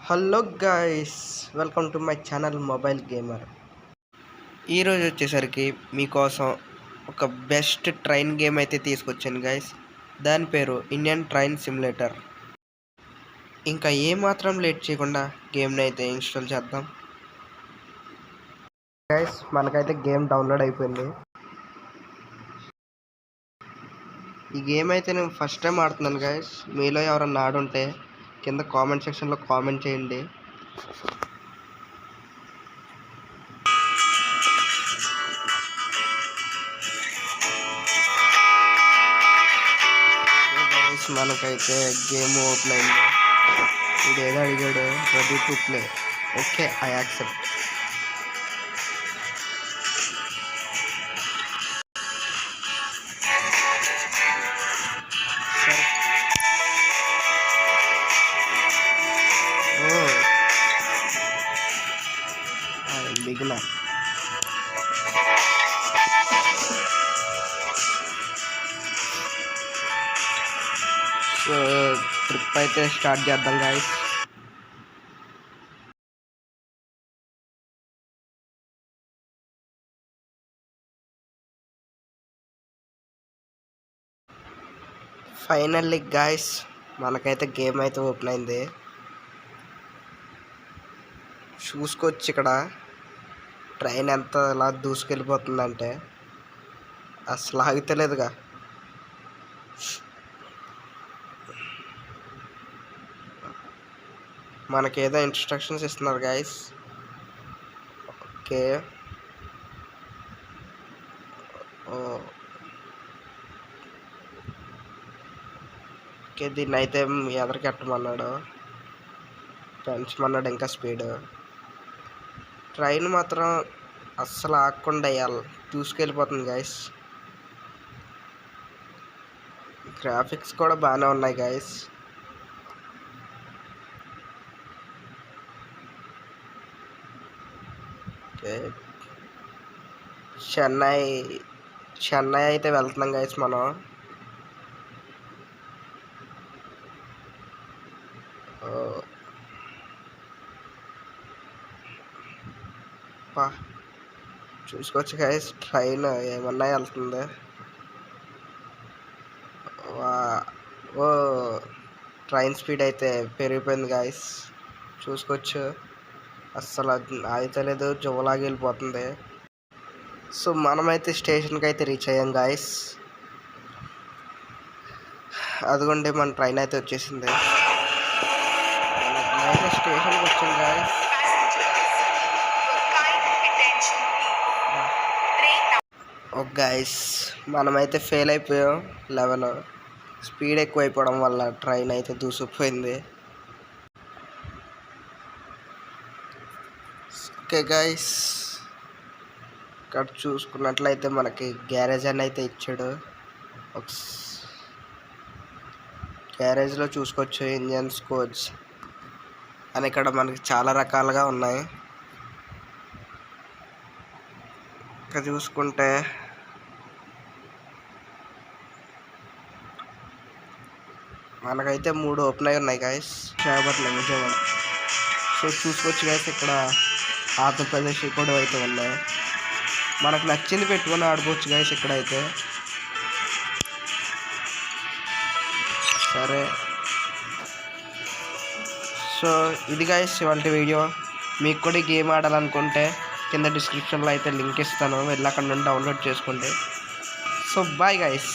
Hello guys, welcome to my channel mobile gamer. ఈరోజు వచ్చేసరికి మీకోసం ఒక బెస్ట్ ట్రైన్ గేమ్ అయితే తీసుకొచ్చాను గాయ్స్. దాని పేరు ఇండియన్ ట్రైన్ సిమ్యులేటర్. ఇంకా ఏమాత్రం లేట్ చేయకుండా గేమ్ని అయితే ఇన్స్టాల్ చేద్దాం. గాయ్స్, మనకైతే గేమ్ డౌన్లోడ్ అయిపోయింది. ఈ గేమ్ అయితే నేను ఫస్ట్ టైం ఆడుతున్నాను గాయ్స్. మీలో ఎవరన్నా ఆడుంటే కింద కామెంట్ సెక్షన్లో కామెంట్ చేయండి. మనకైతే గేమ్ ఓపెన్ అయింది. ఇది ఏదో అడిగాడు, ready to play. Okay, I accept. Beginner. So trip అయితే స్టార్ట్ చేద్దాం గాయ్స్. ఫైనల్లీ గాయ్స్, మనకైతే గేమ్ అయితే ఓపెన్ అయింది. చూసుకోవచ్చు ఇక్కడ ట్రైన్ ఎంత ఇలా దూసుకెళ్ళిపోతుందంటే అసలు ఆగుతలేదుగా. మనకి ఏదో ఇన్స్ట్రక్షన్స్ ఇస్తున్నారు గాయస్. ఓకే, ఓకే, దీన్ని అయితే ఎదరికెట్టమన్నాడు, పెంచమన్నాడు ఇంకా స్పీడ్. ట్రైన్ మాత్రం అస్సలు ఆగకుండా దూసుకెళ్ళిపోతుంది గాయస్. గ్రాఫిక్స్ కూడా బాగానే ఉన్నాయి గాయస్. చెన్నై అయితే వెళ్తున్నాం గాయస్ మనం. చూసుకోవచ్చు గాయస్, ట్రైన్ ఏమన్నా వెళ్తుంది. ఓ ట్రైన్ స్పీడ్ అయితే పెరిగిపోయింది గాయస్. చూసుకోవచ్చు అస్సలు ఆగుతలేదు, జువలాగి వెళ్ళిపోతుంది. సో మనమైతే స్టేషన్కి అయితే రీచ్ అయ్యాం గాయస్. అదిగోండి మన ట్రైన్ అయితే వచ్చేసింది. మనమైతే స్టేషన్కి వచ్చింది గాయస్. ఓ గాయస్, మనమైతే ఫెయిల్ అయిపోయాం. 11 స్పీడ్ ఎక్కువ అయిపోవడం వల్ల ట్రైన్ అయితే దూసుకుపోయింది. ఓకే గాయస్, ఇక్కడ చూసుకున్నట్లయితే మనకి గ్యారేజ్ అని అయితే ఇచ్చాడు. గ్యారేజ్లో చూసుకోవచ్చు ఇంజన్స్ కోచ్ అని ఇక్కడ మనకి చాలా రకాలుగా ఉన్నాయి. ఇక్కడ చూసుకుంటే మనకైతే 3 ఓపెన్ అయి ఉన్నాయి గాయస్. విజయవాడ. సో చూసుకోవచ్చు గాయస్, ఇక్కడ ఆంధ్రప్రదేశ్ కూడా అయితే ఉన్నాయి. మనకు నచ్చింది పెట్టుకొని ఆడుకోవచ్చు గాయస్ ఇక్కడైతే. సరే, సో ఇది గాయస్ ఇవాళ వీడియో. మీకు కూడా గేమ్ ఆడాలనుకుంటే కింద డిస్క్రిప్షన్లో అయితే లింక్ ఇస్తాను, వెళ్ళి అక్కడ నుండి డౌన్లోడ్ చేసుకోండి. So bye guys.